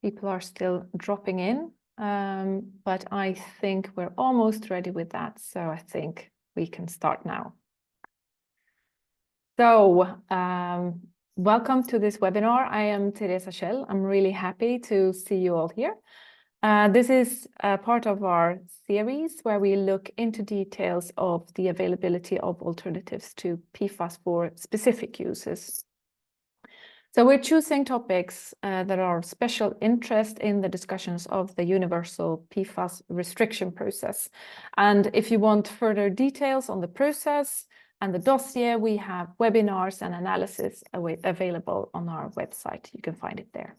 People are still dropping in, but I think we're almost ready with that. So I think we can start now. So welcome to this webinar. I am Teresa Schell. I'm really happy to see you all here. This is part of our series where we look into details of the availability of alternatives to PFAS for specific uses. So we're choosing topics that are of special interest in the discussions of the universal PFAS restriction process. And if you want further details on the process and the dossier, we have webinars and analysis available on our website. You can find it there.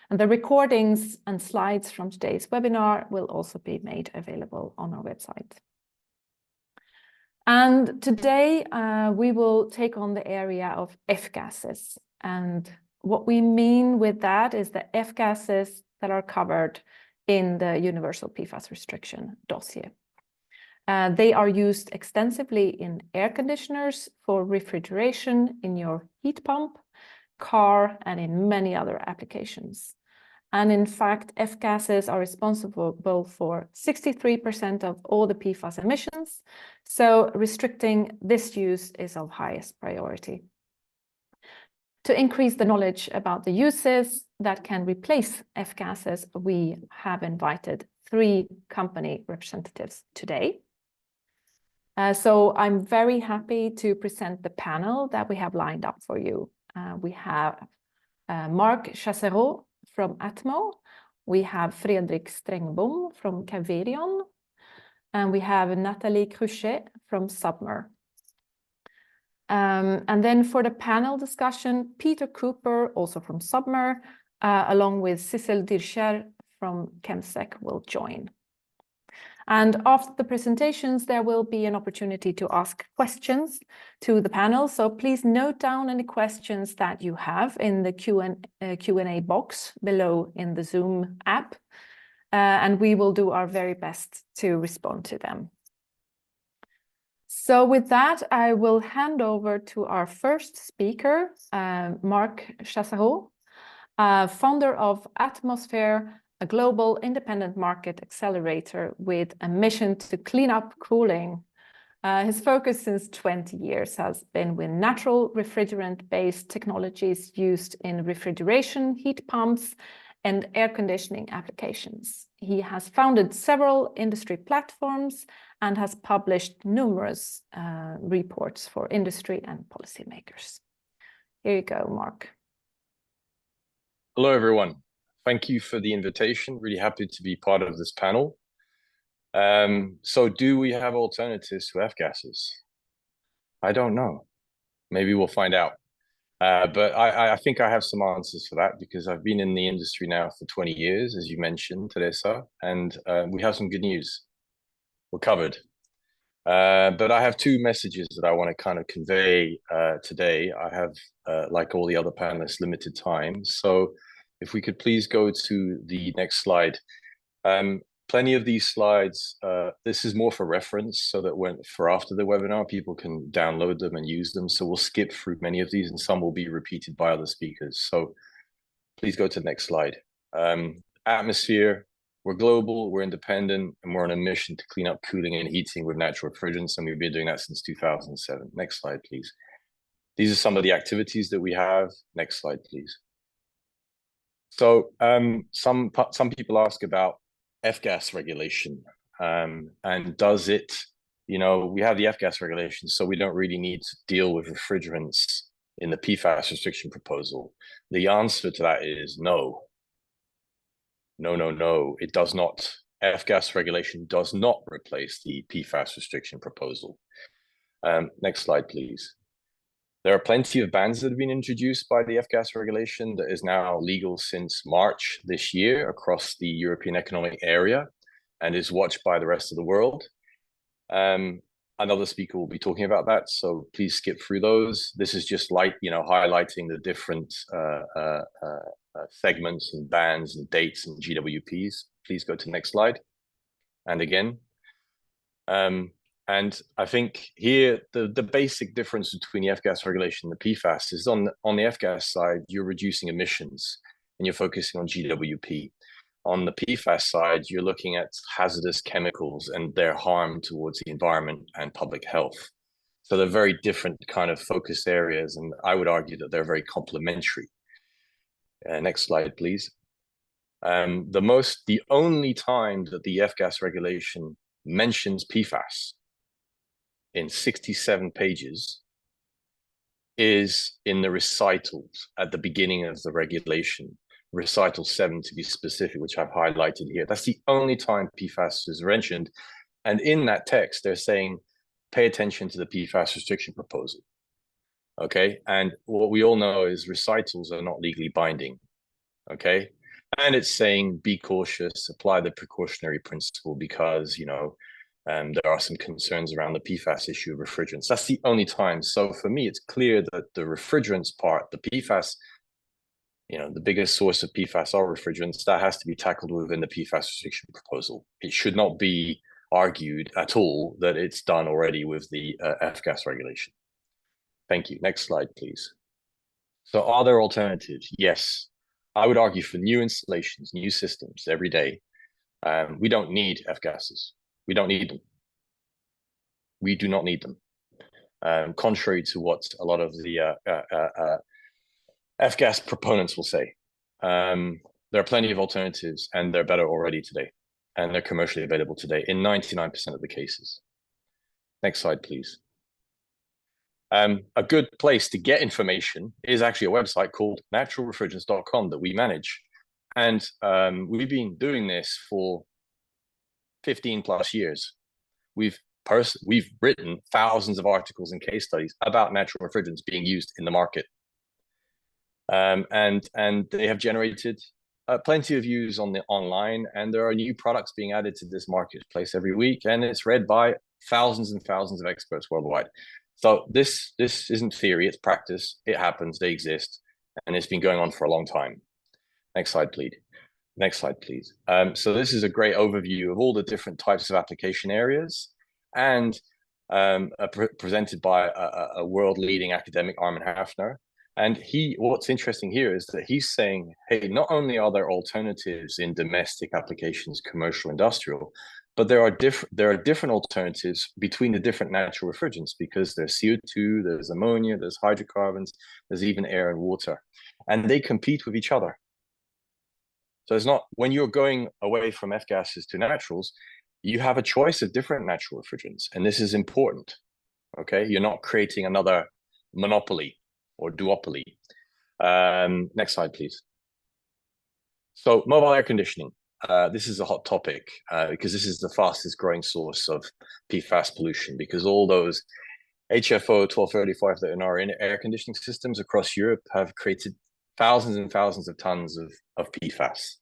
And the recordings and slides from today's webinar will also be made available on our website. And today we will take on the area of F-gases. And what we mean with that is the F-gases that are covered in the universal PFAS restriction dossier. They are used extensively in air conditioners, for refrigeration, in your heat pump, car, and in many other applications. And in fact, F-gases are responsible for 63% of all the PFAS emissions. So restricting this use is of highest priority. To increase the knowledge about the uses that can replace F-gases, we have invited 3 company representatives today. So I'm very happy to present the panel that we have lined up for you. We have Marc Chassereau from Atmo, we have Fredrik Strengbom from Caverion, and we have Nathalie Cruchet from Submer. And then for the panel discussion, Peter Cooper, also from Submer, along with Cecil Dircher from Chemsec will join. And after the presentations, there will be an opportunity to ask questions to the panel. So please note down any questions that you have in the Q&A box below in the Zoom app. And we will do our very best to respond to them. So with that, I will hand over to our first speaker, Marc Chassereau, founder of Atmosphere, a global independent market accelerator with a mission to clean up cooling. His focus since 20 years has been with natural refrigerant-based technologies used in refrigeration, heat pumps, and air conditioning applications. He has founded several industry platforms and has published numerous reports for industry and policymakers. Here you go, Marc. Hello, everyone. Thank you for the invitation. Really happy to be part of this panel. So do we have alternatives to F-gases? I don't know. Maybe we'll find out. But I think I have some answers for that because I've been in the industry now for 20 years, as you mentioned, Teresa, and we have some good news. We're covered. But I have 2 messages that I want to kind of convey today. I have, like all the other panelists, limited time. So if we could please go to the next slide. Plenty of these slides, this is more for reference so that for after the webinar, people can download them and use them. So we'll skip through many of these and some will be repeated by other speakers. So please go to the next slide. Atmosphere, we're global, we're independent, and we're on a mission to clean up cooling and heating with natural refrigerants. And we've been doing that since 2007. Next slide, please. These are some of the activities that we have. Next slide, please. So some people ask about F-gas regulation, and does it, we have the F-gas regulation, so we don't really need to deal with refrigerants in the PFAS restriction proposal. The answer to that is no. No, it does not. F-gas regulation does not replace the PFAS restriction proposal. Next slide, please. There are plenty of bans that have been introduced by the F-gas regulation that is now legal since March this year across the European Economic Area and is watched by the rest of the world. Another speaker will be talking about that, so please skip through those. This is just highlighting the different segments and bans and dates and GWPs. Please go to the next slide. And again. And I think here, the basic difference between the F-gas regulation and the PFAS is on the F-gas side, you're reducing emissions. and you're focusing on GWP. On the PFAS side, you're looking at hazardous chemicals and their harm towards the environment and public health. So they're very different kind of focus areas, and I would argue that they're very complementary. Next slide, please. The only time that the F-gas regulation mentions PFAS in 67 pages is in the recitals at the beginning of the regulation, recital 7 to be specific, which I've highlighted here. That's the only time PFAS is mentioned. And in that text, they're saying, pay attention to the PFAS restriction proposal. Okay, and what we all know is recitals are not legally binding. Okay, and it's saying be cautious, apply the precautionary principle because, you know, there are some concerns around the PFAS issue of refrigerants. That's the only time. So for me, it's clear that the refrigerants part, the PFAS, you know, the biggest source of PFAS are refrigerants. That has to be tackled within the PFAS restriction proposal. It should not be argued at all that it's done already with the F-gas regulation. Thank you. Next slide, please. So are there alternatives? Yes. I would argue for new installations, new systems every day. We don't need F-gases. We don't need them. We do not need them. Contrary to what a lot of the F-gas proponents will say. There are plenty of alternatives, and they're better already today, and they're commercially available today in 99% of the cases. Next slide, please. A good place to get information is actually a website called naturalrefrigerants.com that we manage. And we've been doing this for 15 plus years. We've written thousands of articles and case studies about natural refrigerants being used in the market. And they have generated plenty of views on the online, and there are new products being added to this marketplace every week, and it's read by thousands and thousands of experts worldwide. So this isn't theory, it's practice. It happens, they exist, and it's been going on for a long time. Next slide, please. Next slide, please. So this is a great overview of all the different types of application areas, and presented by a world-leading academic, Armin Hafner. And what's interesting here is that he's saying, hey, not only are there alternatives in domestic applications, commercial, industrial, but there are different alternatives between the different natural refrigerants, because there's CO2, there's ammonia, there's hydrocarbons, there's even air and water, and they compete with each other. So it's not, when you're going away from F-gases to naturals, you have a choice of different natural refrigerants, and this is important. Okay, you're not creating another monopoly or duopoly. Next slide, please. So mobile air conditioning. This is a hot topic because this is the fastest growing source of PFAS pollution, because all those HFO 1235 that are in our air conditioning systems across Europe have created thousands and thousands of tons of PFAS.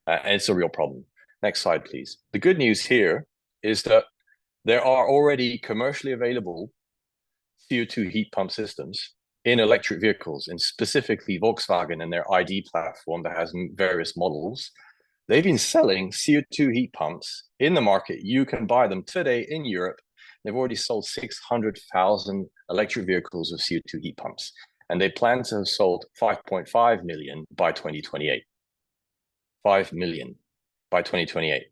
And it's a real problem. Next slide, please. The good news here is that there are already commercially available CO2 heat pump systems in electric vehicles, and specifically Volkswagen and their ID platform that has various models. They've been selling CO2 heat pumps in the market. You can buy them today in Europe. They've already sold 600,000 electric vehicles with CO2 heat pumps, and they plan to have sold 5.5 million by 2028. 5 million by 2028.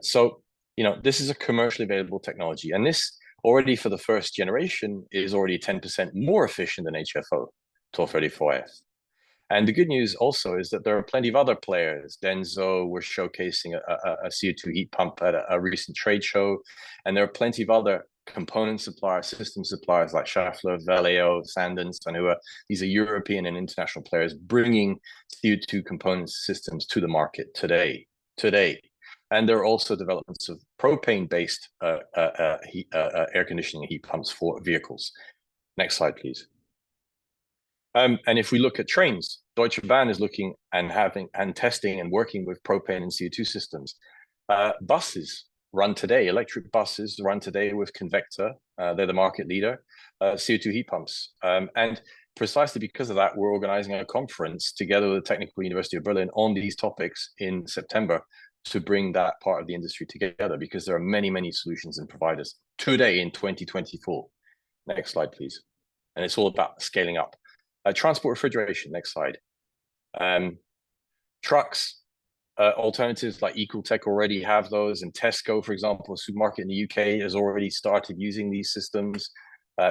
So, you know, this is a commercially available technology, and this already for the first generation is already 10% more efficient than HFO 1234F. And the good news also is that there are plenty of other players. Denso were showcasing a CO2 heat pump at a recent trade show, and there are plenty of other component suppliers, system suppliers like Schaeffler, Valeo, Sandens, and these are European and international players bringing CO2 component systems to the market today. And there are also developments of propane-based air conditioning heat pumps for vehicles. Next slide, please. And if we look at trains, Deutsche Bahn is looking and testing and working with propane and CO2 systems. Buses run today, electric buses run today with Convector. They're the market leader, CO2 heat pumps. And precisely because of that, we're organizing a conference together with the Technical University of Berlin on these topics in September to bring that part of the industry together, because there are many, many solutions and providers today in 2024. Next slide, please. And it's all about scaling up. Transport refrigeration, next slide. Trucks, alternatives like Equaltech already have those, and Tesco, for example, a supermarket in the UK, has already started using these systems.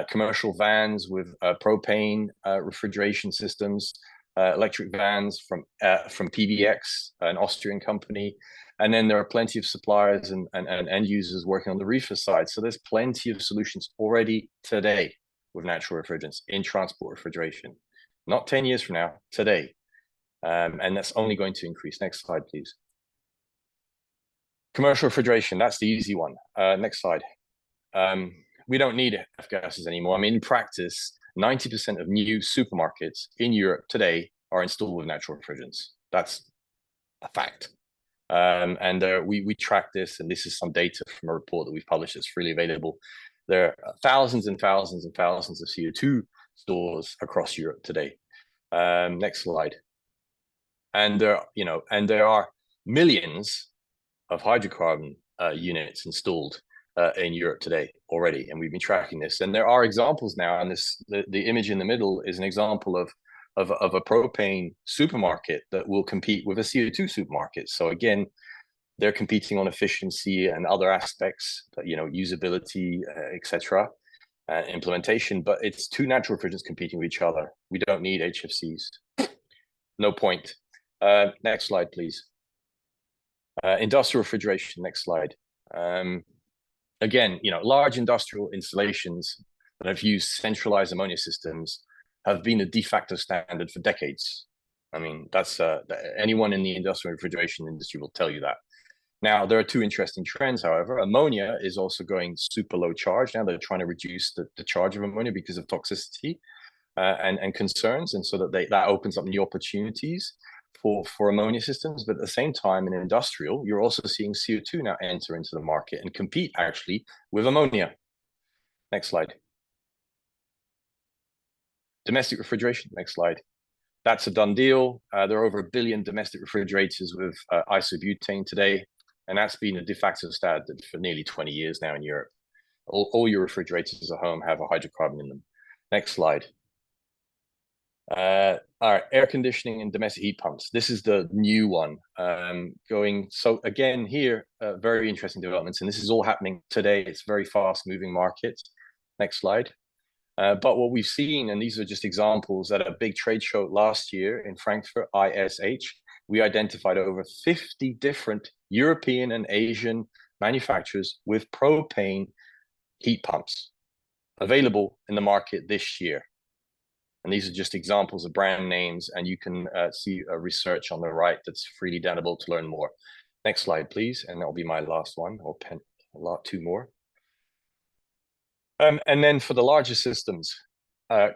Commercial vans with propane refrigeration systems, electric vans from PBX, an Austrian company. And then there are plenty of suppliers and end users working on the reefer side. So there's plenty of solutions already today with natural refrigerants in transport refrigeration. Not 10 years from now, today. And that's only going to increase. Next slide, please. Commercial refrigeration, that's the easy one. Next slide. We don't need F-gases anymore. I mean, in practice, 90% of new supermarkets in Europe today are installed with natural refrigerants. That's a fact. We track this, and this is some data from a report that we've published that's freely available. There are thousands and thousands and thousands of CO2 stores across Europe today. Next slide. And there are millions of hydrocarbon units installed in Europe today already, and we've been tracking this. And there are examples now, and the image in the middle is an example of a propane supermarket that will compete with a CO2 supermarket. So again, they're competing on efficiency and other aspects, usability, etc., implementation. But it's two natural refrigerants competing with each other. We don't need HFCs. No point. Next slide, please. Industrial refrigeration. Next slide. Again, large industrial installations that have used centralized ammonia systems have been a de facto standard for decades. I mean, that's anyone in the industrial refrigeration industry will tell you that. Now, there are two interesting trends, however. Ammonia is also going super low charge. Now they're trying to reduce the charge of ammonia because of toxicity and concerns. And so that opens up new opportunities for ammonia systems. But at the same time, in industrial, you're also seeing CO2 now enter into the market and compete actually with ammonia. Next slide. Domestic refrigeration. Next slide. That's a done deal. There are over 1 billion domestic refrigerators with isobutane today, and that's been a de facto standard for nearly 20 years now in Europe. All your refrigerators at home have a hydrocarbon in them. Next slide. All right, air conditioning and domestic heat pumps. This is the new one going. So again, here, very interesting developments, and this is all happening today. It's very fast-moving market. Next slide. But what we've seen, and these are just examples, at a big trade show last year in Frankfurt, ISH, we identified over 50 different European and Asian manufacturers with propane heat pumps available in the market this year. And these are just examples of brand names, and you can see a research on the right that's freely downloadable to learn more. Next slide, please, and that'll be my last one, or two more. And then for the larger systems,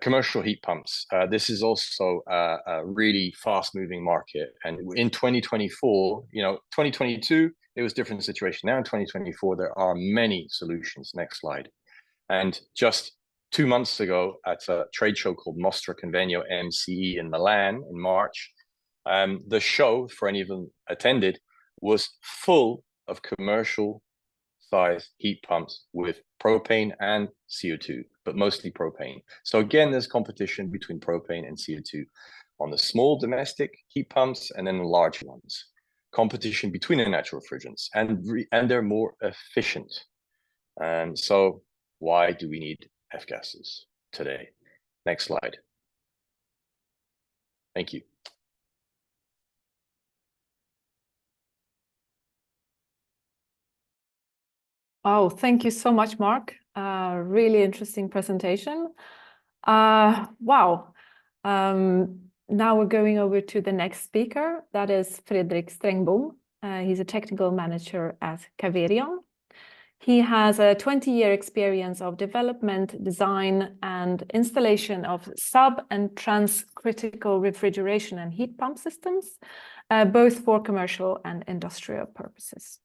commercial heat pumps. This is also a really fast-moving market. And in 2024, 2022, it was a different situation. Now in 2024, there are many solutions. Next slide. And just 2 months ago, at a trade show called Mostra Convegno MCE in Milan in March, the show, for any of them attended, was full of commercial size heat pumps with propane and CO2, but mostly propane. So again, there's competition between propane and CO2 on the small domestic heat pumps, and then the large ones. Competition between the natural refrigerants, and they're more efficient. And so why do we need F-gases today? Next slide. Thank you. Oh, thank you so much, Mark. Really interesting presentation. Wow. Now we're going over to the next speaker. That is Fredrik Strengbom. He's a technical manager at Caverion. He has a 20-year experience of development, design, and installation of sub- and transcritical refrigeration and heat pump systems, both for commercial and industrial purposes.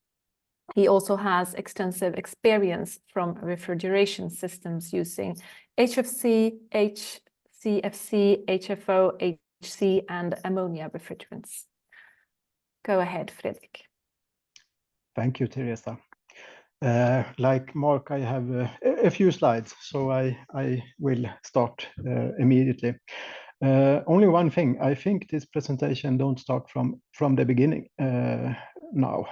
He also has extensive experience from refrigeration systems using HFC, HCFC, HFO, HC, and ammonia refrigerants. Go ahead, Fredrik. Thank you, Teresa. Like Mark, I have a few slides, so I will start immediately. Only one thing, I think this presentation don't start from the beginning now,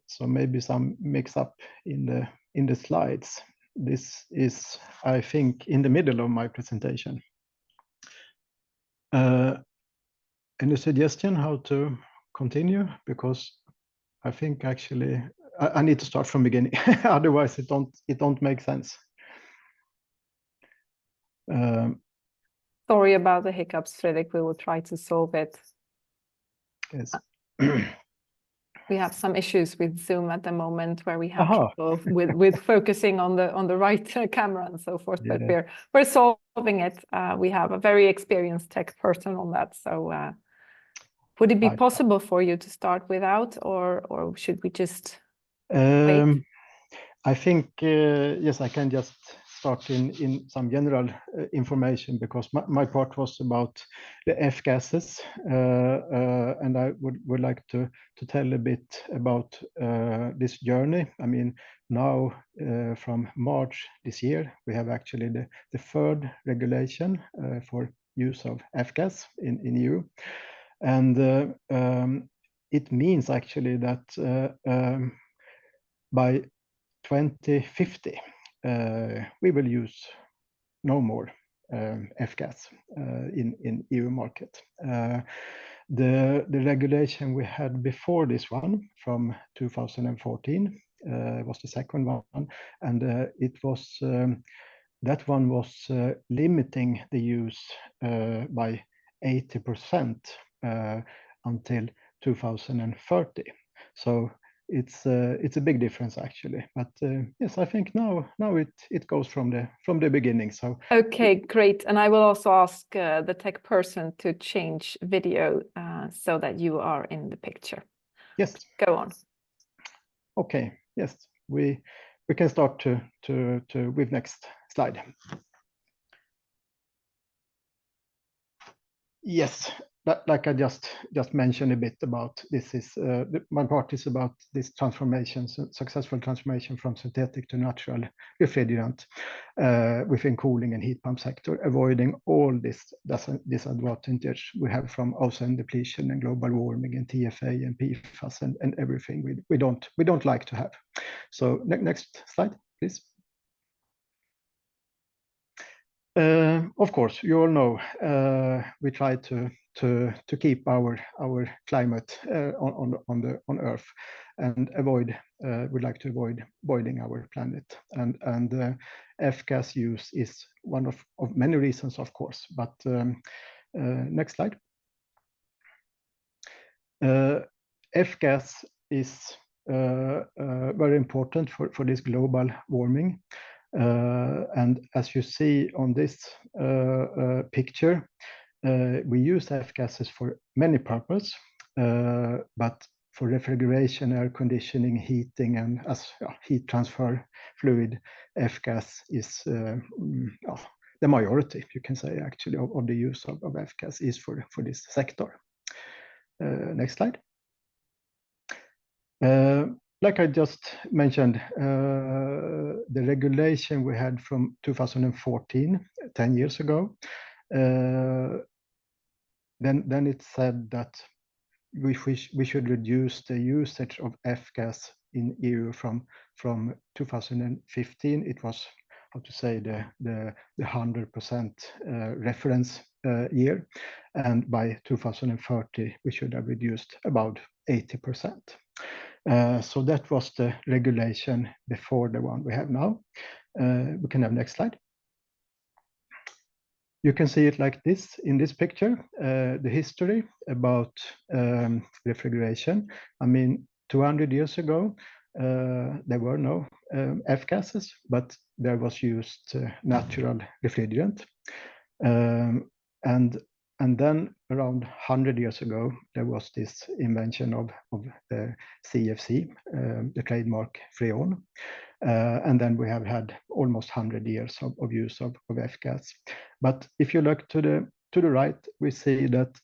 so maybe some mix up in the slides. This is, I think, in the middle of my presentation. Any suggestion how to continue? Because I think actually I need to start from beginning, otherwise it don't make sense. Sorry about the hiccups, Fredrik. We will try to solve it. Yes. We have some issues with Zoom at the moment where we have Aha. trouble with focusing on the right camera and so forth. But Yeah. we're solving it. We have a very experienced tech person on that. So would it be possible for you to start without, or should we just wait? I think yes, I can just start in some general information, because my part was about the F gases, and I would like to tell a bit about this journey. I mean, now from March this year, we have actually the third regulation for use of F gas in EU, and it means actually that by 2050, we will use no more F-gas in EU market. The regulation we had before this one from 2014 was the second one, and it was that one was limiting the use by 80% until 2030. So it's a big difference actually, but yes, I think now it goes from the beginning. So okay, great. And I will also ask the tech person to change video so that you are in the picture. Yes, go on. Okay, yes, we can start to with next slide. Yes, like I just mentioned a bit about, this is my part is about this transformation, successful transformation from synthetic to natural refrigerant within cooling and heat pump sector, avoiding all this disadvantage we have from ozone depletion and global warming and TFA and PFAS and everything we don't like to have. So next slide, please. Of course, you all know we try to keep our climate on Earth and avoid. We'd like to avoid voiding our planet, and F-gas use is one of many reasons, of course. But next slide. F-gas is very important for this global warming. And as you see on this picture, we use F-gases for many purposes, but for refrigeration, air conditioning, heating, and as heat transfer fluid, F-gas is the majority, you can say, actually, of the use of F-gas is for this sector. Next slide. Like I just mentioned, the regulation we had from 2014, 10 years ago, then it said that we should reduce the usage of F-gas in EU from 2015. It was, how to say, the 100% reference year, and by 2030 we should have reduced about 80%. So that was the regulation before the one we have now. We can have next slide. You can see it like this in this picture, the history about refrigeration. I mean, 200 years ago, there were no F-gases, but there was used natural refrigerant. And then around 100 years ago, there was this invention of CFC, the trademark Freon. And then we have had almost 100 years of use of F-gas. But if you look to the right, we see that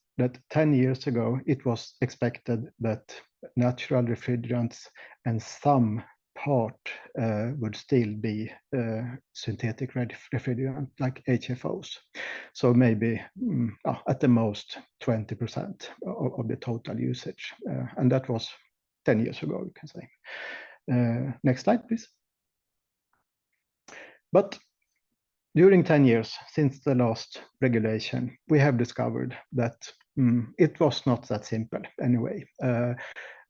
10 years ago, it was expected that natural refrigerants and some part would still be synthetic refrigerant like HFOs. So maybe at the most 20% of the total usage. And that was 10 years ago, you can say. Next slide, please. But during 10 years since the last regulation, we have discovered that it was not that simple anyway.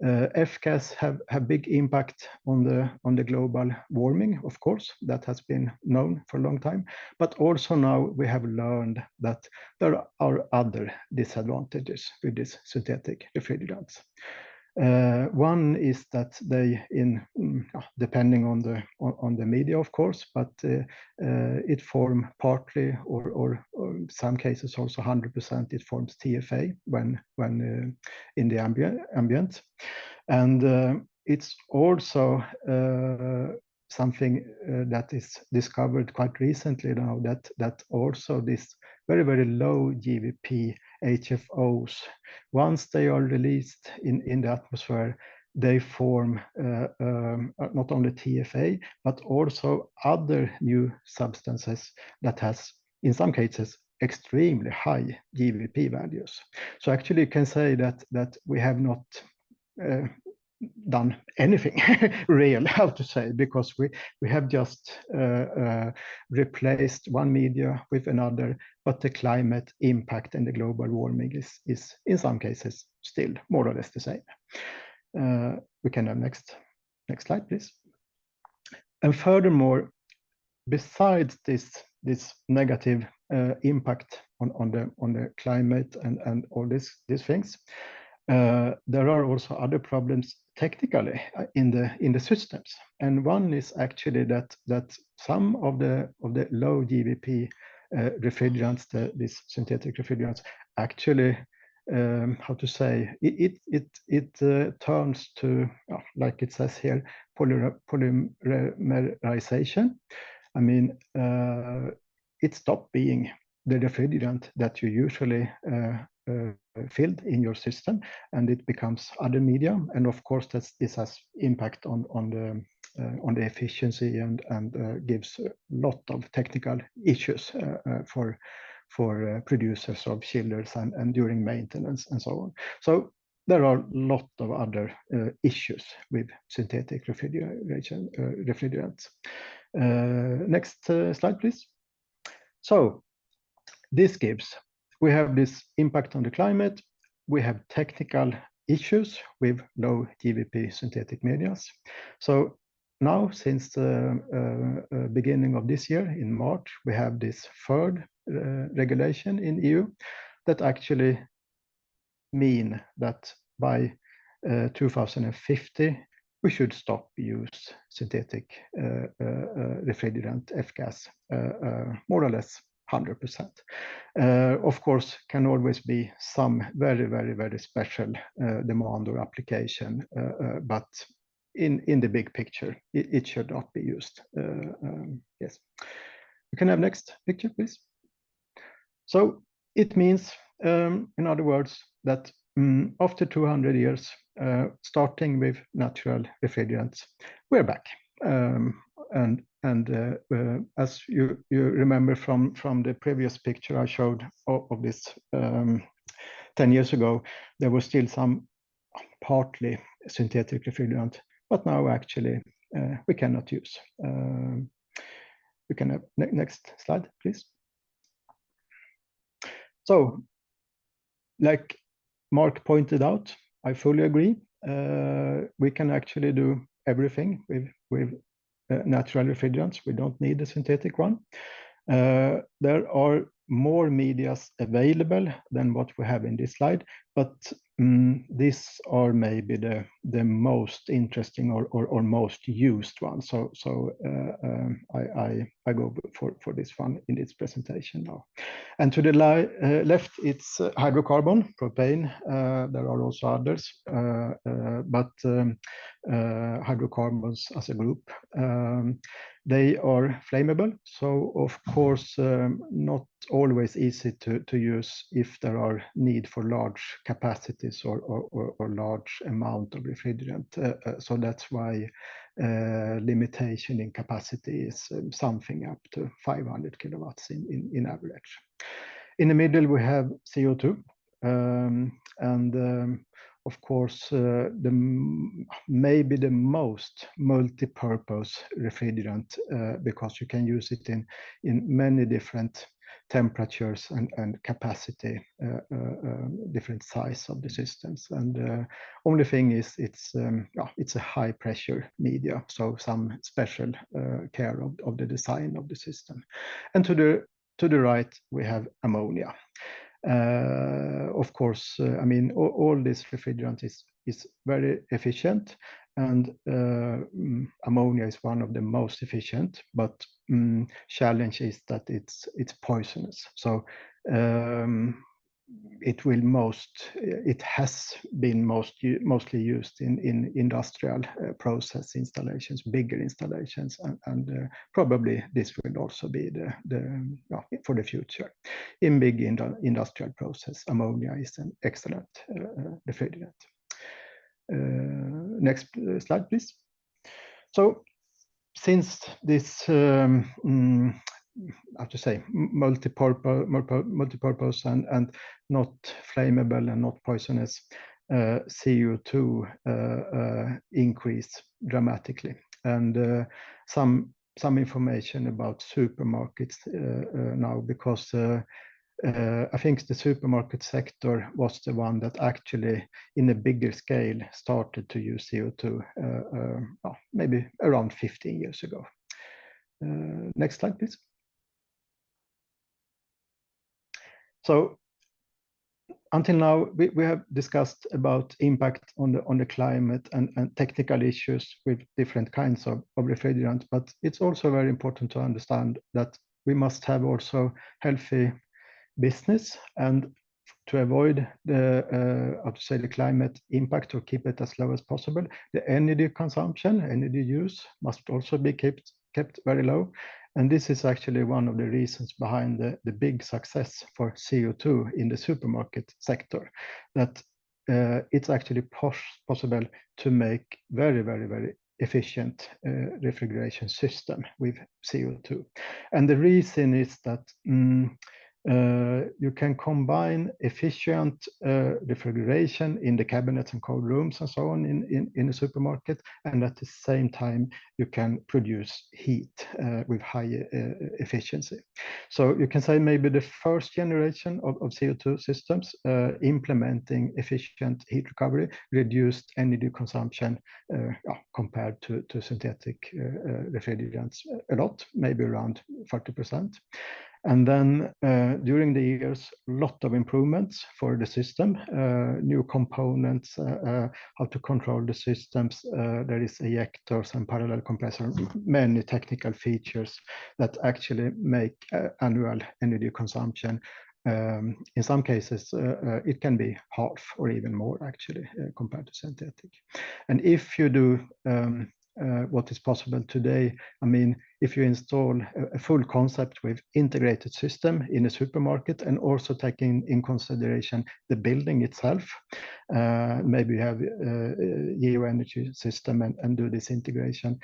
F-gas have big impact on the global warming, of course, that has been known for a long time. But also now we have learned that there are other disadvantages with these synthetic refrigerants. One is that they, depending on the media, of course, but it form partly or in some cases also 100% it forms TFA when in the ambient, and it's also something that is discovered quite recently now that also this very low GWP HFOs, once they are released in the atmosphere, they form not only TFA but also other new substances that has in some cases extremely high GWP values. So actually you can say that we have not done anything real, how to say, because we have just replaced one media with another, but the climate impact and the global warming is in some cases still more or less the same. We can have next slide, please. And furthermore, besides this negative impact on the climate and all these things, there are also other problems technically in the systems, and one is actually that some of the low GWP refrigerants, these synthetic refrigerants, actually how to say it turns to like it says here, polymerization. I mean, it stopped being the refrigerant that you usually filled in your system, and it becomes other media, and of course this has impact on the efficiency and gives a lot of technical issues for producers of chillers and during maintenance and so on. So there are a lot of other issues with synthetic refrigerants. Next slide, please. So this gives, we have this impact on the climate, we have technical issues with low GWP synthetic medias. So now, since the beginning of this year, in March, we have this third regulation in EU that actually mean that by 2050, we should stop use synthetic refrigerant F-gas, more or less 100%. Of course, can always be some very special demand or application, but in the big picture, it should not be used. Yes. We can have next picture, please. So it means, in other words, that after 200 years, starting with natural refrigerants, we're back. And as you remember from the previous picture I showed of this 10 years ago, there was still some partly synthetic refrigerant, but now actually we cannot use. We can have next slide, please. So, like Mark pointed out, I fully agree. We can actually do everything with natural refrigerants. We don't need a synthetic one. There are more medias available than what we have in this slide, but these are maybe the most interesting or most used ones. So I go for this one in this presentation now. And to the left, it's hydrocarbon, propane. There are also others, but hydrocarbons as a group. They are flammable, so of course not always easy to use if there are need for large capacities or large amount of refrigerant. So that's why limitation in capacity is something up to 500 kilowatts in average. In the middle, we have CO2. Of course, maybe the most multi-purpose refrigerant because you can use it in many different temperatures and capacity, different size of the systems. And only thing is it's a high pressure media, so some special care of the design of the system. And to the right, we have ammonia. Of course, I mean, all this refrigerant is very efficient, and ammonia is one of the most efficient, but challenge is that it's poisonous. So it has been mostly used in industrial process installations, bigger installations, and probably this will also be for the future. In big industrial process, ammonia is an excellent refrigerant. Next slide, please. So since this I have to say multi-purpose and not flammable and not poisonous, CO2 increase dramatically. And some information about supermarkets now, because I think the supermarket sector was the one that actually, in a bigger scale, started to use CO2 maybe around 15 years ago. Next slide, please. So until now, we have discussed about impact on the climate and technical issues with different kinds of refrigerants, but it's also very important to understand that we must have also healthy business, and to avoid the climate impact, or keep it as low as possible, the energy consumption, energy use must also be kept very low. And this is actually one of the reasons behind the big success for CO2 in the supermarket sector, that it's actually possible to make very, very, very efficient refrigeration system with CO2. And the reason is that you can combine efficient refrigeration in the cabinets and cold rooms and so on in a supermarket, and at the same time you can produce heat with high efficiency. So you can say maybe the first generation of CO2 systems implementing efficient heat recovery reduced energy consumption compared to synthetic refrigerants a lot, maybe around 40%. And then during the years, a lot of improvements for the system, new components, how to control the systems. There is ejectors and parallel compressor, many technical features that actually make annual energy consumption. In some cases, it can be half or even more actually compared to synthetic. And if you do what is possible today, I mean, if you install a full concept with integrated system in a supermarket, and also taking in consideration the building itself, maybe you have a geo energy system and do this integration,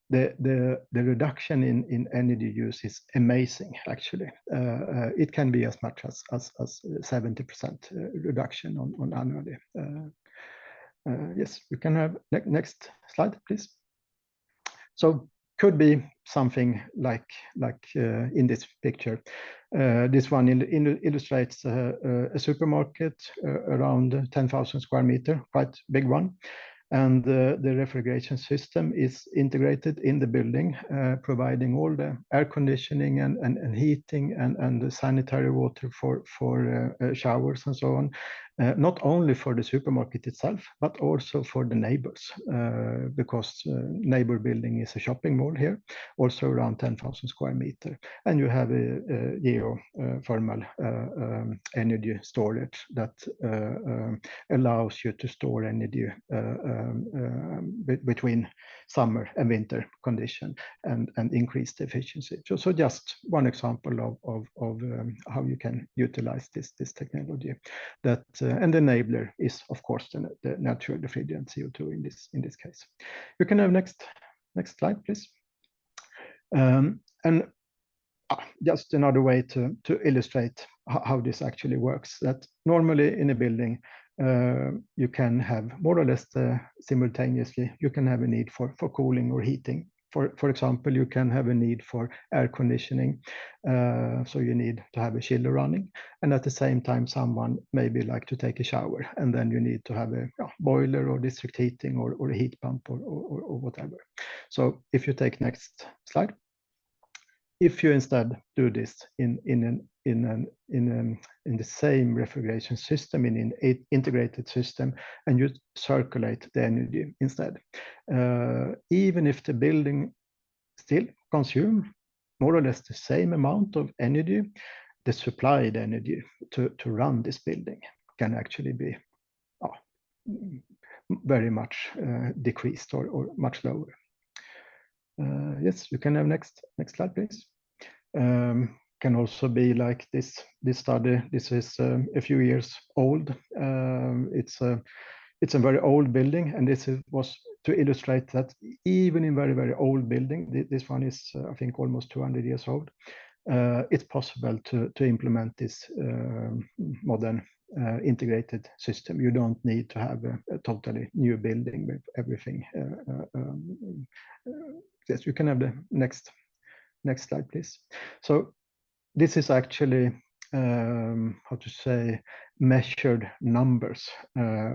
the reduction in energy use is amazing, actually. It can be as much as 70% reduction on annually. Yes, you can have next slide, please. So could be something like in this picture. This one illustrates a supermarket around 10,000 square meter, quite big one. And the refrigeration system is integrated in the building, providing all the air conditioning and heating and the sanitary water for showers and so on. Not only for the supermarket itself, but also for the neighbors, because neighbor building is a shopping mall here, also around 10,000 square meter. And you have a geothermal energy storage that allows you to store energy between summer and winter condition and increase the efficiency. So just one example of how you can utilize this technology that and the enabler is, of course, the natural refrigerant CO2 in this case. You can have next slide, please. And just another way to illustrate how this actually works, that normally in a building, you can have more or less simultaneously, you can have a need for cooling or heating. For example, you can have a need for air conditioning, so you need to have a chiller running, and at the same time, someone maybe like to take a shower, and then you need to have a boiler or district heating or a heat pump or whatever. So if you take next slide, if you instead do this in the same refrigeration system, in an integrated system, and you circulate the energy instead, even if the building still consumes more or less the same amount of energy, the supplied energy to run this building can actually be very much decreased or much lower. Yes, you can have next slide, please. Can also be like this study. This is a few years old. It's a very old building, and this was to illustrate that even in very old building, this one is I think almost 200 years old. It's possible to implement this modern integrated system. You don't need to have a totally new building with everything. Yes, you can have the next slide, please. So this is actually how to say, measured numbers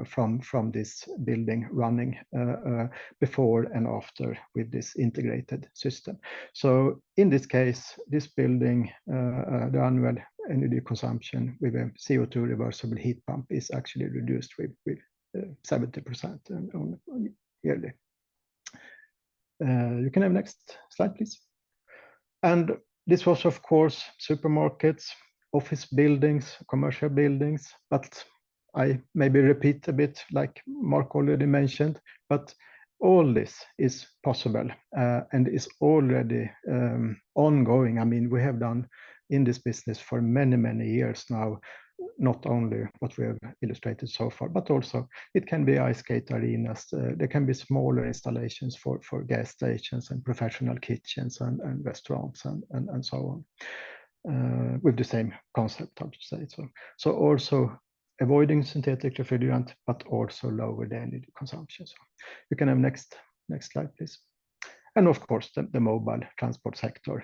from this building running before and after with this integrated system. So in this case, this building, the annual energy consumption with a CO2 reversible heat pump is actually reduced with 70% on yearly. You can have next slide, please. And this was, of course, supermarkets, office buildings, commercial buildings, but I maybe repeat a bit like Mark already mentioned, but all this is possible and is already ongoing. I mean, we have done in this business for many years now, not only what we have illustrated so far, but also it can be ice skate arenas. There can be smaller installations for gas stations and professional kitchens and restaurants and so on, with the same concept, how to say. So also avoiding synthetic refrigerant, but also lower the energy consumption. So you can have next slide, please. And of course, the mobile transport sector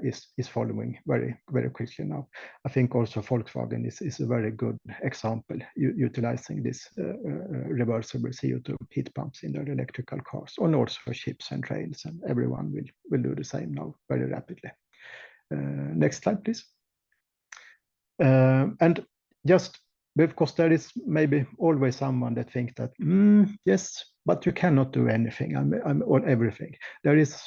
is following very quickly now. I think also Volkswagen is a very good example, utilizing this reversible CO2 heat pumps in their electrical cars, and also ships and trains, and everyone will do the same now very rapidly. Next slide, please. And just because there is maybe always someone that thinks that, yes, but you cannot do anything or everything. There is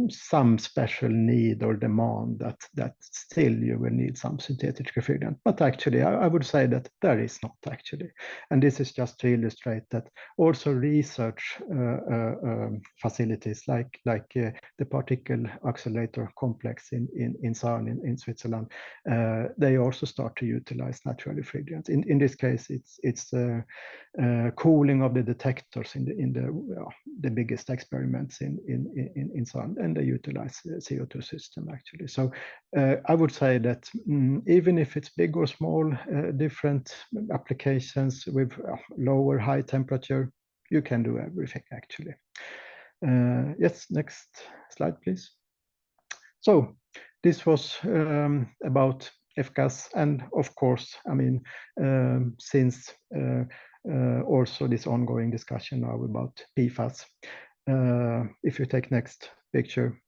some special need or demand that still you will need some synthetic refrigerant. But actually, I would say that there is not actually. And this is just to illustrate that also research facilities like the particle accelerator complex in CERN in Switzerland, they also start to utilize natural refrigerants. In this case, it's cooling of the detectors in the biggest experiments in CERN, and they utilize the CO2 system actually. So I would say that even if it's big or small, different applications with lower high temperature, you can do everything actually. Yes, next slide, please. So this was about F-gas, and of course, I mean, since also this ongoing discussion now about PFAS. If you take next picture,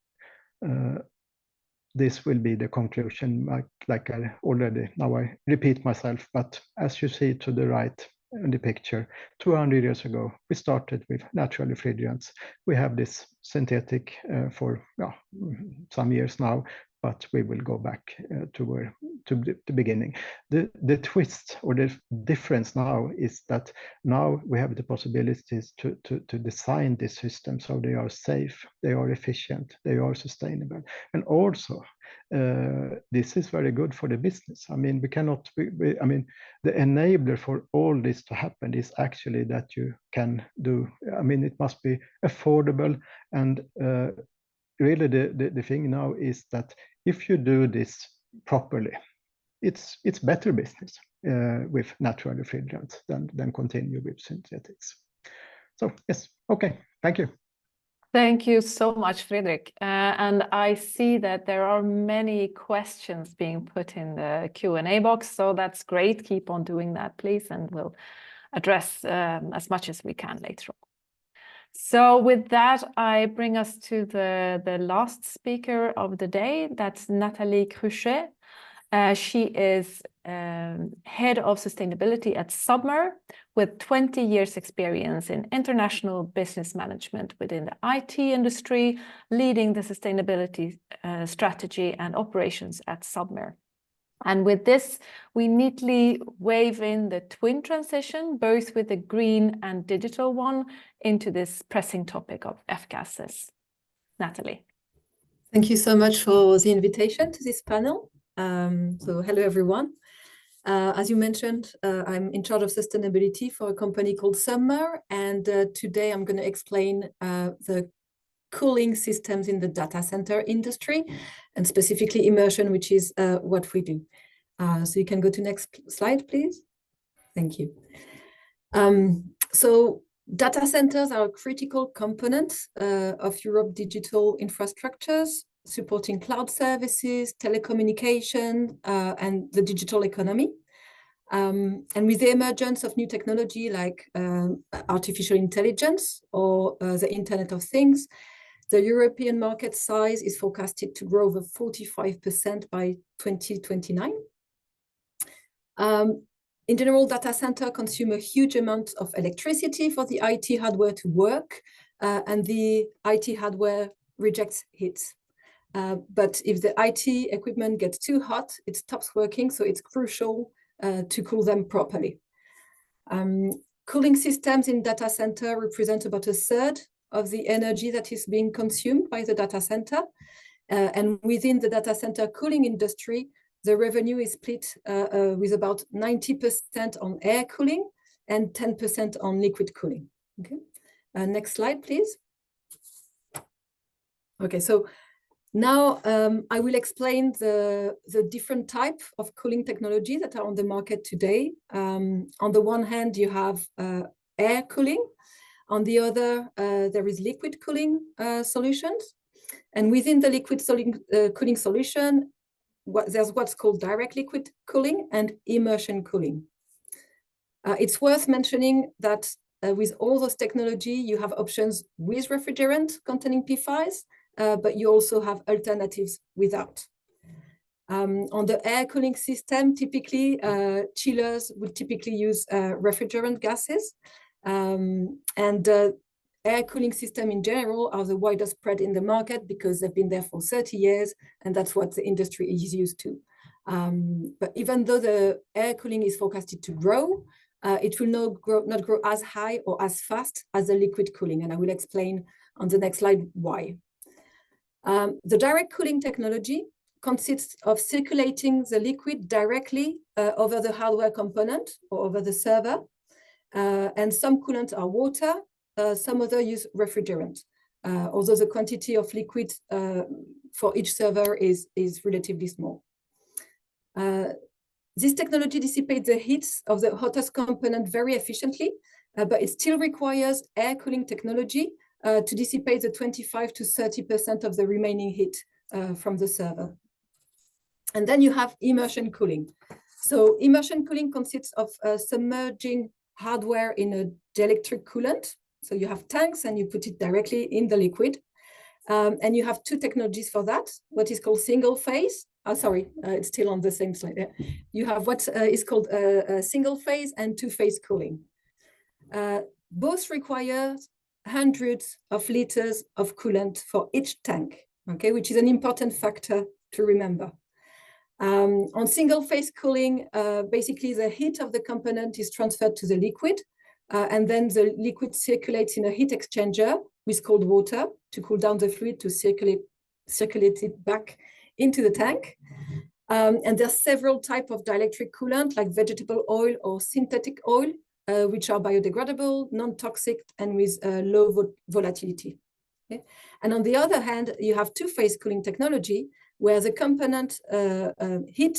this will be the conclusion, like I already, now I repeat myself, but as you see to the right in the picture, 200 years ago, we started with natural refrigerants. We have this synthetic for some years now, but we will go back to the beginning. The twist or the difference now is that now we have the possibilities to design this system so they are safe, they are efficient, they are sustainable, and also this is very good for the business. I mean, we cannot, I mean, the enabler for all this to happen is actually that you can do, I mean, it must be affordable. And really the thing now is that if you do this properly, it's better business with natural refrigerants than continue with synthetics. So yes, okay, thank you. Thank you so much, Fredrik. And I see that there are many questions being put in the Q&A box, so that's great. Keep on doing that, please, and we'll address as much as we can later on. So with that, I bring us to the last speaker of the day. That's Nathalie Cruchet. She is head of sustainability at Submer with 20 years experience in international business management within the IT industry, leading the sustainability strategy and operations at Submer. And with this, we neatly wave in the twin transition, both with the green and digital one, into this pressing topic of F-gases. Nathalie. Thank you so much for the invitation to this panel. So hello, everyone. As you mentioned, I'm in charge of sustainability for a company called Submer, and today I'm going to explain the cooling systems in the data center industry, and specifically immersion, which is what we do. So you can go to next slide, please. Thank you. So data centers are a critical component of Europe's digital infrastructures, supporting cloud services, telecommunication, and the digital economy. And with the emergence of new technology like artificial intelligence or the Internet of Things, the European market size is forecasted to grow over 45% by 2029. In general, data centers consume a huge amount of electricity for the IT hardware to work, and the IT hardware rejects heat. But if the IT equipment gets too hot, it stops working, so it's crucial to cool them properly. Cooling systems in data center represent about a third of the energy that is being consumed by the data center. And within the data center cooling industry, the revenue is split with about 90% on air cooling and 10% on liquid cooling. Okay. Next slide, please. Okay, so now I will explain the different type of cooling technology that are on the market today. On the one hand, you have air cooling. On the other, there is liquid cooling solutions. And within the liquid cooling solution, there's what's called direct liquid cooling and immersion cooling. It's worth mentioning that with all those technology, you have options with refrigerant containing PFAS, but you also have alternatives without. On the air cooling system, typically chillers would typically use refrigerant gases. Air cooling system in general are the widest spread in the market because they've been there for 30 years, and that's what the industry is used to. But even though the air cooling is forecasted to grow, it will not grow as high or as fast as the liquid cooling, and I will explain on the next slide why. The direct cooling technology consists of circulating the liquid directly over the hardware component or over the server. And some coolants are water, some other use refrigerant, although the quantity of liquid for each server is relatively small. This technology dissipates the heat of the hottest component very efficiently, but it still requires air cooling technology to dissipate the 25 to 30% of the remaining heat from the server. And then you have immersion cooling. So immersion cooling consists of submerging hardware in a dielectric coolant. So you have tanks and you put it directly in the liquid. And you have two technologies for that, what is called single phase. It's still on the same slide. Yeah. You have what is called a single phase and two-phase cooling. Both require hundreds of liters of coolant for each tank, okay, which is an important factor to remember. On single-phase cooling, basically the heat of the component is transferred to the liquid, and then the liquid circulates in a heat exchanger with cold water to cool down the fluid to circulate it back into the tank. And there are several types of dielectric coolant, like vegetable oil or synthetic oil, which are biodegradable, non-toxic, and with low volatility. Okay? And on the other hand, you have two-phase cooling technology, where the component heat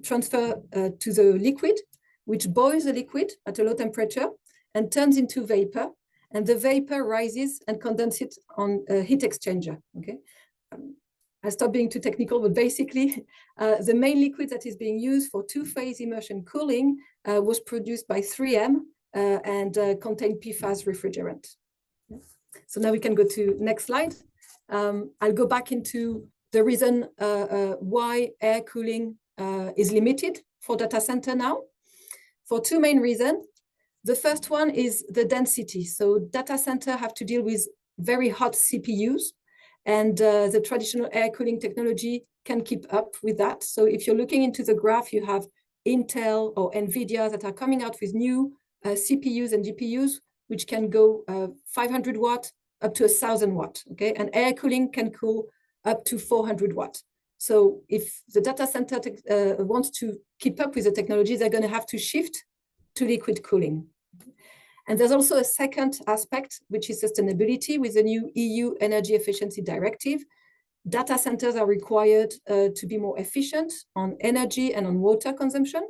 transfer to the liquid, which boils the liquid at a low temperature and turns into vapor. And the vapor rises and condenses on a heat exchanger. Okay. I stopped being too technical, but basically, the main liquid that is being used for two-phase immersion cooling was produced by 3M and contained PFAS refrigerant. So now we can go to next slide. I'll go back into the reason why air cooling is limited for data center now, for two main reasons. The first one is the density. So data center have to deal with very hot CPUs, and the traditional air cooling technology can keep up with that. So if you're looking into the graph, you have Intel or NVIDIA that are coming out with new CPUs and GPUs, which can go 500 watt up to 1,000 watt, okay? And air cooling can cool up to 400 watt. So if the data center wants to keep up with the technology, they're gonna have to shift to liquid cooling. And there's also a second aspect, which is sustainability. With the new EU Energy Efficiency Directive, data centers are required to be more efficient on energy and on water consumption,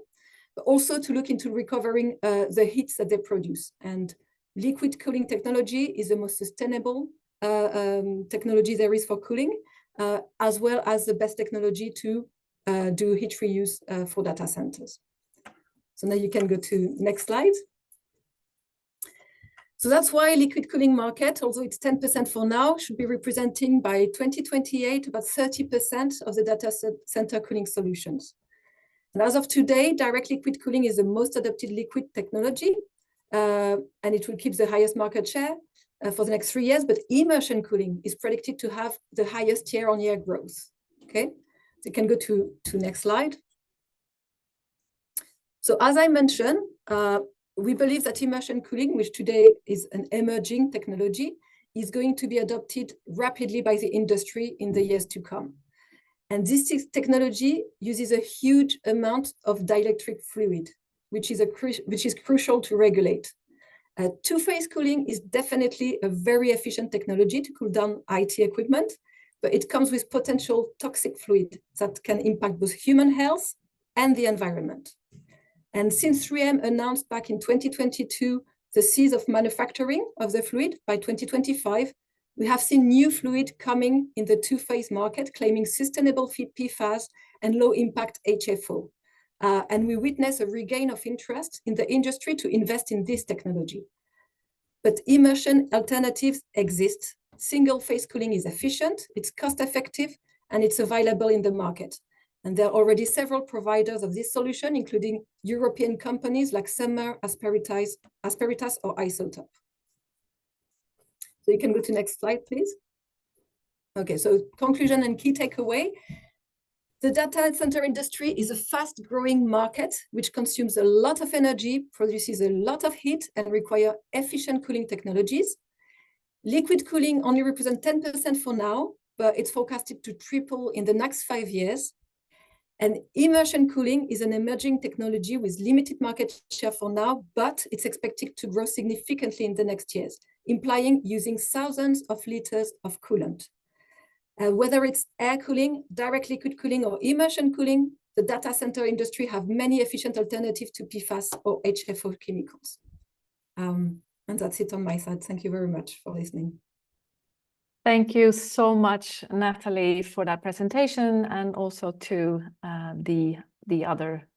but also to look into recovering the heat that they produce. And liquid cooling technology is the most sustainable technology there is for cooling, as well as the best technology to do heat reuse for data centers. So now you can go to next slide. So that's why liquid cooling market, although it's 10% for now, should be representing by 2028 about 30% of the data center cooling solutions. And as of today, direct liquid cooling is the most adopted liquid technology, and it will keep the highest market share for the next 3 years, but immersion cooling is predicted to have the highest year-on-year growth, okay? So you can go to next slide. So as I mentioned, we believe that immersion cooling, which today is an emerging technology, is going to be adopted rapidly by the industry in the years to come. And this technology uses a huge amount of dielectric fluid, which is crucial to regulate. Two-phase cooling is definitely a very efficient technology to cool down IT equipment, but it comes with potential toxic fluid that can impact both human health and the environment. And since 3M announced back in 2022 the cease of manufacturing of the fluid by 2025, we have seen new fluid coming in the two-phase market, claiming sustainable PFAS and low-impact HFO. And we witness a regain of interest in the industry to invest in this technology. But immersion alternatives exist. Single-phase cooling is efficient, it's cost-effective, and it's available in the market. And there are already several providers of this solution, including European companies like Summer, Asperitas, or Isotope. So you can go to next slide, please. Okay, so conclusion and key takeaway. The data center industry is a fast-growing market which consumes a lot of energy, produces a lot of heat, and require efficient cooling technologies. Liquid cooling only represents 10% for now, but it's forecasted to triple in the next 5 years. And immersion cooling is an emerging technology with limited market share for now, but it's expected to grow significantly in the next years, implying using thousands of liters of coolant. Whether it's air cooling, direct liquid cooling, or immersion cooling, the data center industry have many efficient alternatives to PFAS or HFO chemicals. And that's it on my side. Thank you very much for listening. Thank you so much, Natalie, for that presentation, and also to the other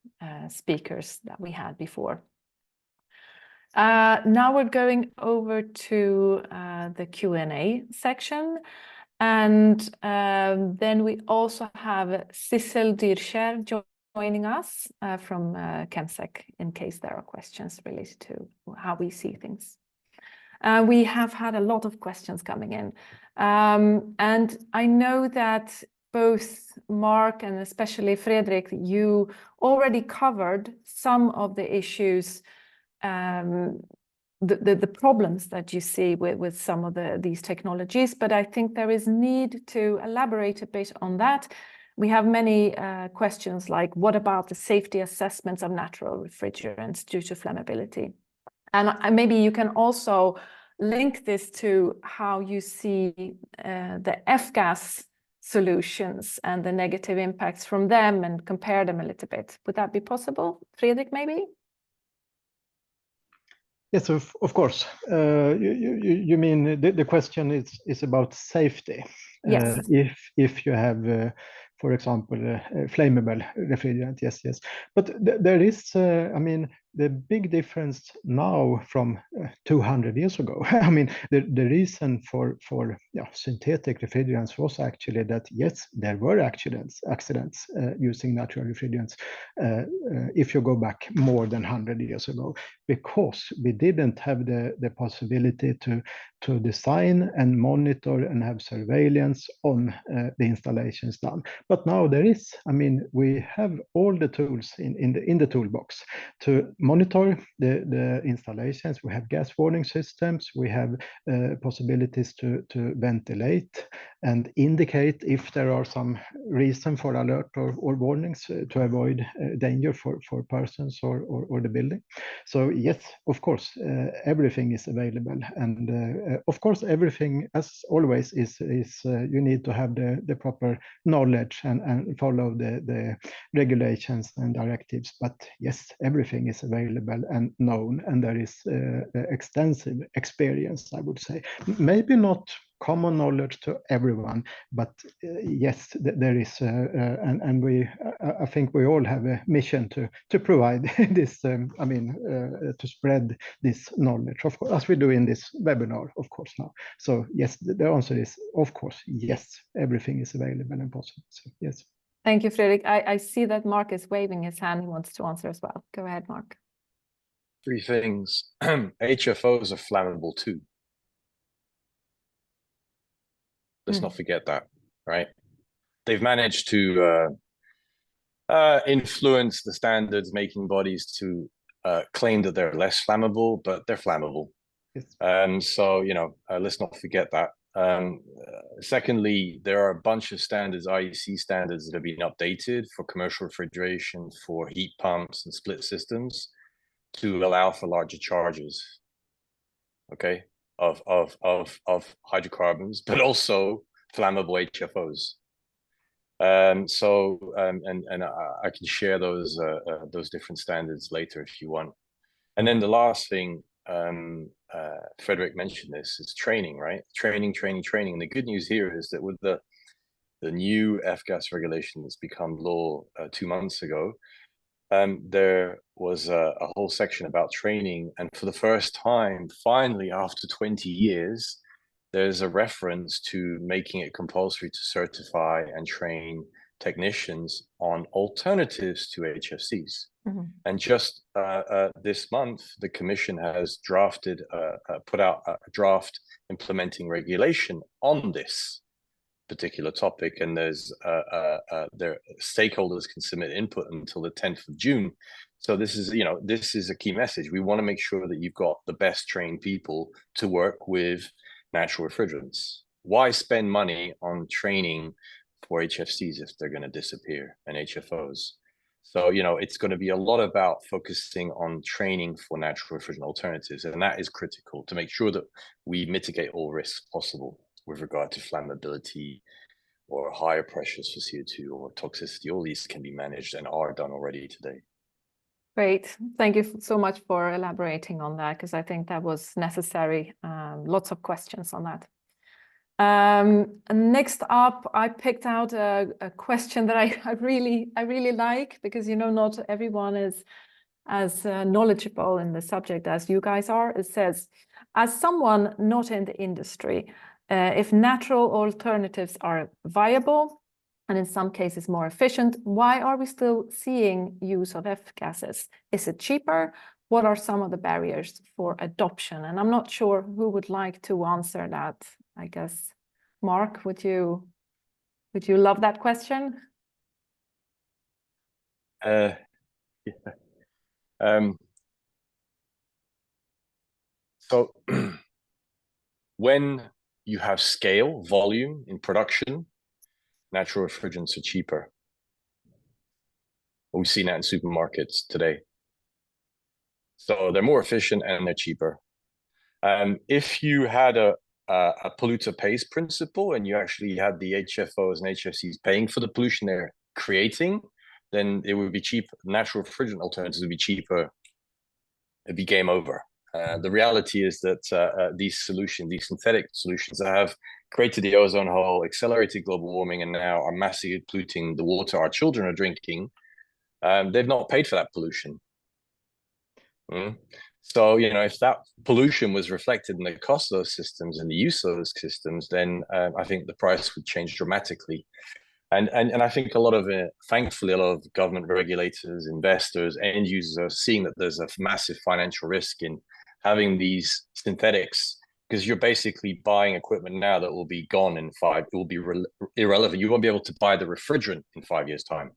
speakers that we had before. Now we're going over to the Q&A section, and then we also have Sissel Dyrskjær joining us from Chemsec, in case there are questions related to how we see things. We have had a lot of questions coming in. And I know that both Mark and especially Fredrik, you already covered some of the issues the problems that you see with some of these technologies, but I think there is need to elaborate a bit on that. We have many questions like, what about the safety assessments of natural refrigerants due to flammability? And maybe you can also link this to how you see the F-gas solutions and the negative impacts from them and compare them a little bit. Would that be possible? Fredrik, maybe? Yes, of course. You mean the question is about safety? Yes. If you have, for example, flammable refrigerant, yes. But there is, I mean, the big difference now from 200 years ago. I mean, the reason for synthetic refrigerants was actually that, yes, there were accidents using natural refrigerants if you go back more than 100 years ago, because we didn't have the possibility to design and monitor and have surveillance on the installations done. But now there is, I mean, we have all the tools in the toolbox to monitor the installations. We have gas warning systems. We have possibilities to ventilate and indicate if there are some reason for alert or warnings to avoid danger for persons or the building. So yes, of course, everything is available, and of course, everything, as always, is you need to have the proper knowledge and follow the regulations and directives. But yes, everything is available and known, and there is extensive experience, I would say. Maybe not common knowledge to everyone, but yes, there is, and I think we all have a mission to provide this. I mean, to spread this knowledge, of course, as we do in this webinar, of course, now. So yes, the answer is, of course, yes, everything is available and possible. So yes. Thank you, Fredrik. I see that Mark is waving his hand. He wants to answer as well. Go ahead, Mark. 3 things. HFOs are flammable too. Let's not forget that, right? They've managed to influence the standards making bodies to claim that they're less flammable, but they're flammable. Yes. So, you know, let's not forget that. Secondly, there are a bunch of standards, IEC standards, that have been updated for commercial refrigeration, for heat pumps and split systems to allow for larger charges, okay, of hydrocarbons, but also flammable HFOs. So I can share those different standards later if you want. And then the last thing, Fredrik mentioned this, is training, right? Training. And the good news here is that with the new F-gas regulation that's become law 2 months ago, there was a whole section about training. And for the first time, finally, after 20 years, there's a reference to making it compulsory to certify and train technicians on alternatives to HFCs. Mm-hmm. And just this month, the Commission has put out a draft implementing regulation on this particular topic, and their stakeholders can submit input until the 10th of June. So this is a key message. We want to make sure that you've got the best trained people to work with natural refrigerants. Why spend money on training for HFCs if they're going to disappear, and HFOs? So, you know, it's going to be a lot about focusing on training for natural refrigerant alternatives, and that is critical to make sure that we mitigate all risks possible with regard to flammability or higher pressures for CO2 or toxicity. All these can be managed and are done already today. Great. Thank you so much for elaborating on that, because I think that was necessary. Lots of questions on that. Next up, I picked out a question that I really like, because, you know, not everyone is as knowledgeable in the subject as you guys are. It says, as someone not in the industry, if natural alternatives are viable and in some cases more efficient, why are we still seeing use of F-gases? Is it cheaper? What are some of the barriers for adoption? And I'm not sure who would like to answer that. I guess, Mark, would you love that question? Yeah. So when you have scale, volume in production, natural refrigerants are cheaper. We've seen that in supermarkets today. So they're more efficient and they're cheaper. If you had a polluter pays principle and you actually had the HFOs and HFCs paying for the pollution they're creating, then it would be cheap. Natural refrigerant alternatives would be cheaper. It'd be game over. The reality is that these solutions, these synthetic solutions that have created the ozone hole, accelerated global warming, and now are massively polluting the water our children are drinking, they've not paid for that pollution. So, you know, if that pollution was reflected in the cost of those systems and the use of those systems, then I think the price would change dramatically. And I think a lot of it, thankfully, a lot of government regulators, investors, end users are seeing that there's a massive financial risk in having these synthetics, because you're basically buying equipment now that will be gone in it will be irrelevant. You won't be able to buy the refrigerant in 5 years' time.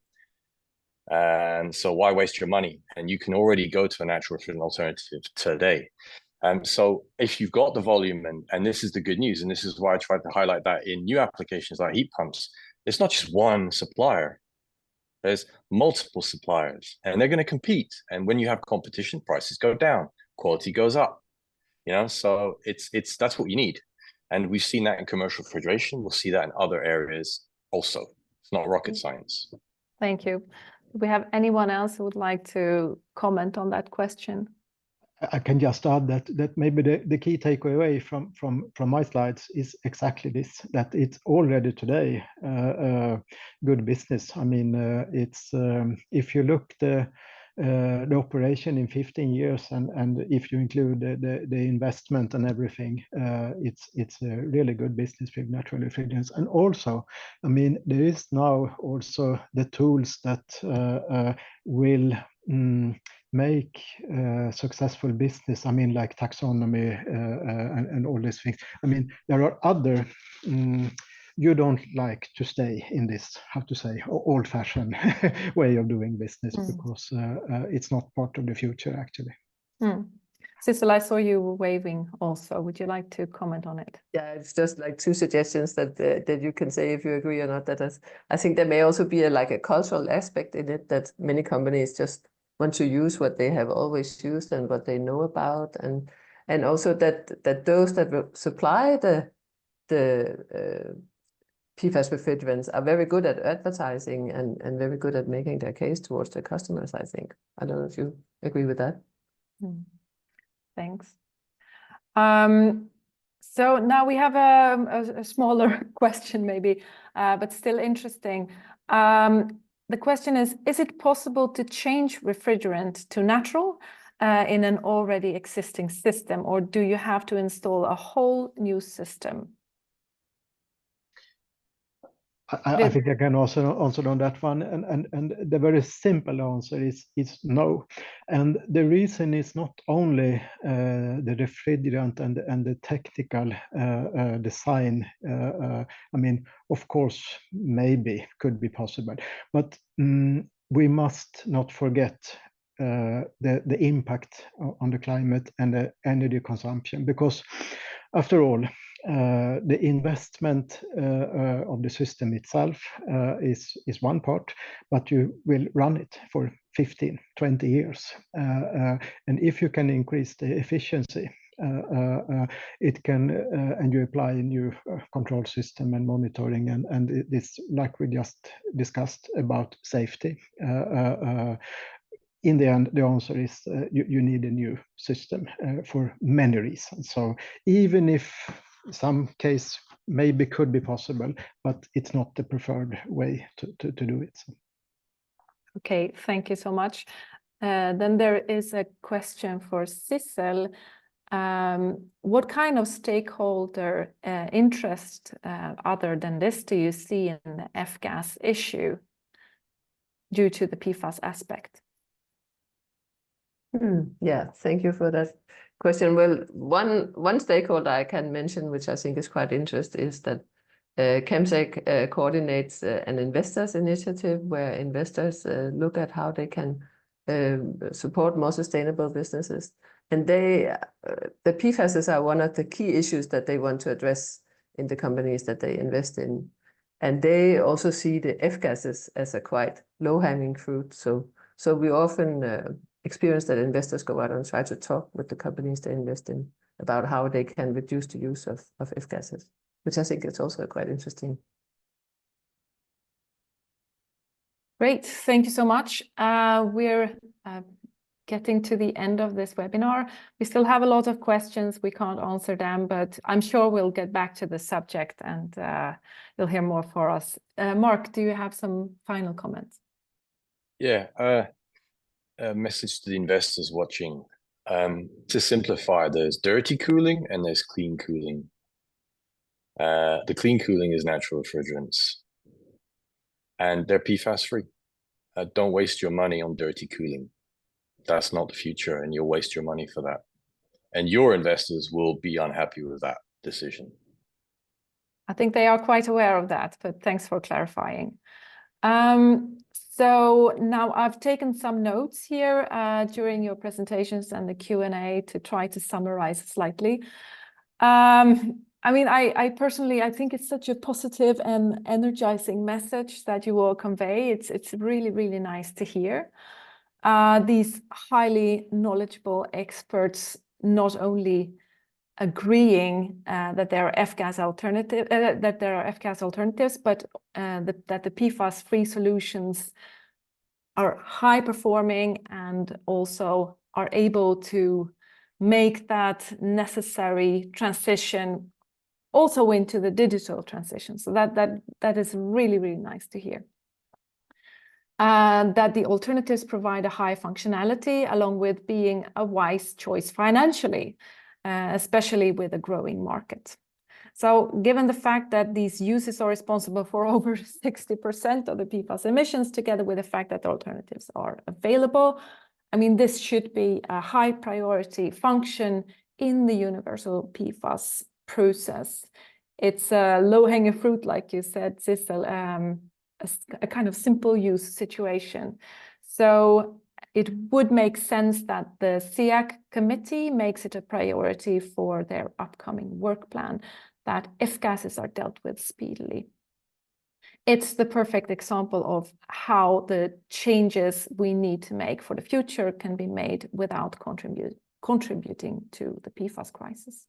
And so why waste your money? And you can already go to a natural refrigerant alternative today. So if you've got the volume, and this is the good news, and this is why I tried to highlight that in new applications like heat pumps, it's not just one supplier. There's multiple suppliers, and they're going to compete. And when you have competition, prices go down, quality goes up. You know, so that's what you need. And we've seen that in commercial refrigeration. We'll see that in other areas also. It's not rocket science. Thank you. Do we have anyone else who would like to comment on that question? I can just add that maybe the key takeaway from my slides is exactly this, that it's already today good business. I mean, it's if you look the operation in 15 years and if you include the investment and everything, it's a really good business with natural refrigerants. And also, I mean, there is now also the tools that will make successful business. I mean, like taxonomy and all these things. I mean, there are other. You don't like to stay in this, how to say, old-fashioned way of doing business because it's not part of the future, actually. Sissel, I saw you waving also. Would you like to comment on it? Yeah, it's just like two suggestions that you can say if you agree or not. That I think there may also be a cultural aspect in it, that many companies just want to use what they have always used and what they know about, and also that those that will supply the PFAS refrigerants are very good at advertising and very good at making their case towards their customers, I think. I don't know if you agree with that. Thanks. So now we have a smaller question maybe, but still interesting. The question is it possible to change refrigerant to natural in an already existing system, or do you have to install a whole new system? I think I can also answer on that one, and the very simple answer is no. And the reason is not only the refrigerant and the technical design. I mean, of course, maybe could be possible, but we must not forget the impact on the climate and the energy consumption, because after all, the investment of the system itself is one part, but you will run it for 15, 20 years. And if you can increase the efficiency, it can, and you apply a new control system and monitoring, and it's like we just discussed about safety. In the end, the answer is you need a new system for many reasons. So even if some case maybe could be possible, but it's not the preferred way to do it. So. Okay, thank you so much. Then there is a question for Sissel. What kind of stakeholder interest other than this do you see in the F-gas issue due to the PFAS aspect? Yeah, thank you for that question. Well, one stakeholder I can mention, which I think is quite interesting, is that ChemSec coordinates an investors initiative where investors look at how they can support more sustainable businesses. And they, the PFASs are one of the key issues that they want to address in the companies that they invest in. And they also see the F-gases as a quite low-hanging fruit. So we often experience that investors go out and try to talk with the companies they invest in about how they can reduce the use of F-gases, which I think is also quite interesting. Great, thank you so much. We're getting to the end of this webinar. We still have a lot of questions. We can't answer them, but I'm sure we'll get back to the subject and you'll hear more for us. Mark, do you have some final comments? Yeah, a message to the investors watching. To simplify, there's dirty cooling and there's clean cooling. The clean cooling is natural refrigerants, and they're PFAS-free. Don't waste your money on dirty cooling. That's not the future, and you'll waste your money for that. And your investors will be unhappy with that decision. I think they are quite aware of that, but thanks for clarifying. So now I've taken some notes here during your presentations and the Q&A to try to summarize slightly. I mean, I personally, I think it's such a positive and energizing message that you all convey. It's really, really nice to hear. These highly knowledgeable experts not only agreeing that there are F-gas alternatives, but that the PFAS-free solutions are high performing and also are able to make that necessary transition also into the digital transition. So that is really, really nice to hear. That the alternatives provide a high functionality along with being a wise choice financially, especially with a growing market. So given the fact that these uses are responsible for over 60% of the PFAS emissions, together with the fact that the alternatives are available, I mean, this should be a high priority function in the universal PFAS process. It's a low-hanging fruit, like you said, Sissel, a kind of simple use situation. So it would make sense that the SEAC committee makes it a priority for their upcoming work plan that F-gases are dealt with speedily. It's the perfect example of how the changes we need to make for the future can be made without contributing to the PFAS crisis.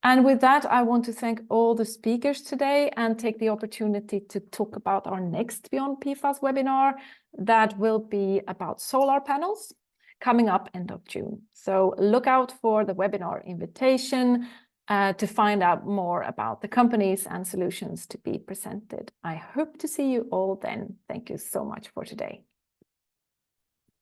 And with that, I want to thank all the speakers today and take the opportunity to talk about our next Beyond PFAS webinar that will be about solar panels coming up end of June. So look out for the webinar invitation to find out more about the companies and solutions to be presented. I hope to see you all then. Thank you so much for today.